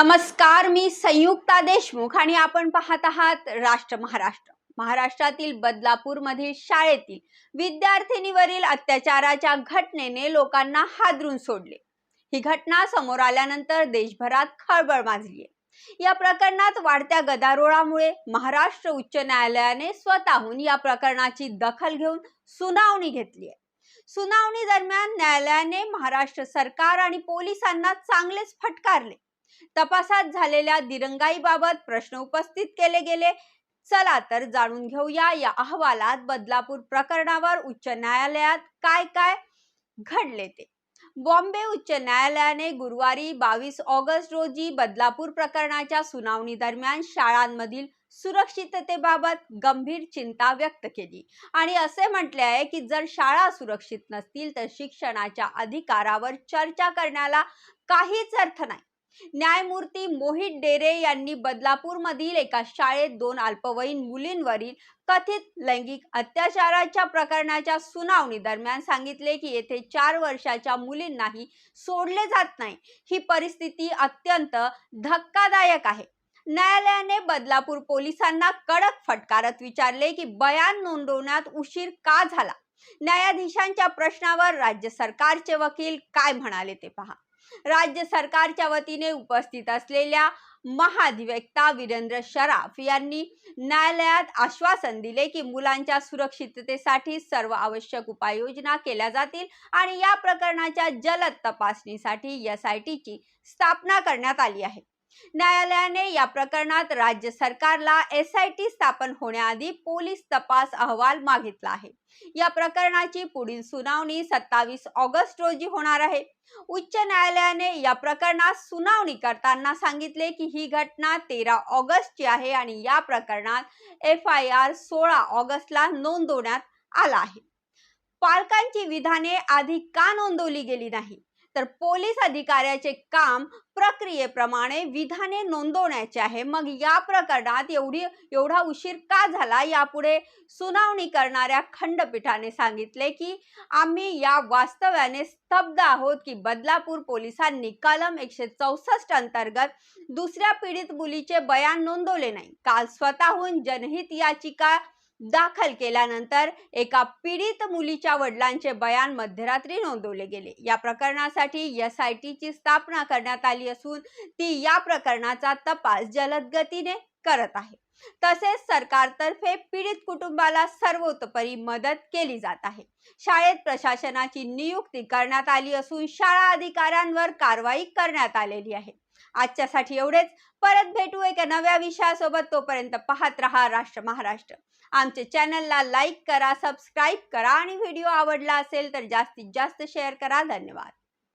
नमस्कार, मी संयुक्ता देशमुख आणि आपण पाहत आहात राष्ट्र महाराष्ट्र। महाराष्ट्रातील बदलापूरमधील शाळेतील विद्यार्थिनीवरील अत्याचाराच्या घटनेने लोकांना हादरून सोडले। ही घटना समोर आल्यानंतर देशभरात खळबळ माजली आहे। या प्रकरणात वाढत्या गदारोळामुळे महाराष्ट्र उच्च न्यायालयाने स्वतःहून या प्रकरणाची दखल घेऊन सुनावणी घेतली आहे। सुनावणी दरम्यान न्यायालयाने महाराष्ट्र सरकार आणि पोलिसांना चांगलेच फटकारले। तपासात झालेल्या दिरंगाईबाबत प्रश्न उपस्थित केले गेले। चला तर जाणून घेऊया या अहवालात बदलापूर प्रकरणावर उच्च न्यायालयात काय काय घडले ते। बॉम्बे उच्च न्यायालयाने गुरुवारी 22 ऑगस्ट रोजी बदलापूर प्रकरणाच्या सुनावणी दरम्यान शाळांमधील सुरक्षिततेबाबत गंभीर चिंता व्यक्त केली आणि असे म्हटले आहे की जर शाळा सुरक्षित नसतील तर शिक्षणाच्या अधिकारावर चर्चा करण्याला काहीच अर्थ नाही। न्यायमूर्ती मोहित डेरे यांनी बदलापूरमधील एका शाळेत 2 अल्पवयीन मुलींवरील कथित लैंगिक अत्याचाराच्या प्रकरणाच्या सुनावणी दरम्यान सांगितले की येथे 4 वर्षाच्या मुलींनाही सोडले जात नाही। ही परिस्थिती अत्यंत धक्कादायक आहे। न्यायालयाने बदलापूर पोलिसांना कडक फटकारत विचारले की बयान नोंदवण्यात उशीर का झाला। न्यायाधीशांच्या प्रश्नावर राज्य सरकारचे वकील काय म्हणाले ते पहा। राज्य सरकारच्या वतीने उपस्थित असलेल्या महाधिवक्ता वीरेंद्र शराफ यांनी न्यायालयात आश्वासन दिले की मुलांच्या सुरक्षिततेसाठी सर्व आवश्यक उपाययोजना केल्या जातील आणि या प्रकरणाच्या जलद तपासणीसाठी SITची स्थापना करण्यात आली आहे। न्यायालयाने या प्रकरणात राज्य सरकारला SIT स्थापन होण्याआधी पोलीस तपास अहवाल मागितला आहे। या प्रकरणाची पुढील सुनावणी 27 ऑगस्ट रोजी होणार आहे। उच्च न्यायालयाने या प्रकरणात सुनावणी करताना सांगितले की ही घटना 13 ऑगस्टची आहे आणि या प्रकरणात FIR 16 ऑगस्टला नोंदवण्यात आला आहे। पालकांची विधाने आधी का नोंदवली गेली नाही तर पोलीस अधिकाऱ्याचे काम प्रक्रियेप्रमाणे विधाने नोंदवण्याचे आहे। मग या प्रकरणात एवढा उशीर का झाला। यापुढे सुनावणी करणाऱ्या खंडपीठाने सांगितले की आम्ही या वास्तव्याने स्तब्ध आहोत की बदलापूर पोलिसांनी कलम 164 अंतर्गत दुसऱ्या पीडित मुलीचे बयान नोंदवले नाही। काल स्वतःहून जनहित याचिका दाखल केल्यानंतर एका पीडित मुलीच्या वडिलांचे बयान मध्यरात्री नोंदवले गेले। या प्रकरणासाठी SITची स्थापना करण्यात आली असून ती या प्रकरणाचा तपास जलद गतीने करत आहे। तसेच सरकारतर्फे पीडित कुटुंबाला सर्वतोपरी मदत केली जात आहे। शाळेत प्रशासनाची नियुक्ती करण्यात आली असून शाळा अधिकाऱ्यांवर कारवाई करण्यात आलेली आहे। आजच्यासाठी एवढेच। परत भेटू एका नव्या विषयासोबत। तोपर्यंत पाहत रहा राष्ट्र महाराष्ट्र। आमचे चॅनलला लाईक करा, सबस्क्राईब करा आणि व्हिडिओ आवडला असेल तर जास्तीत जास्त शेअर करा। धन्यवाद।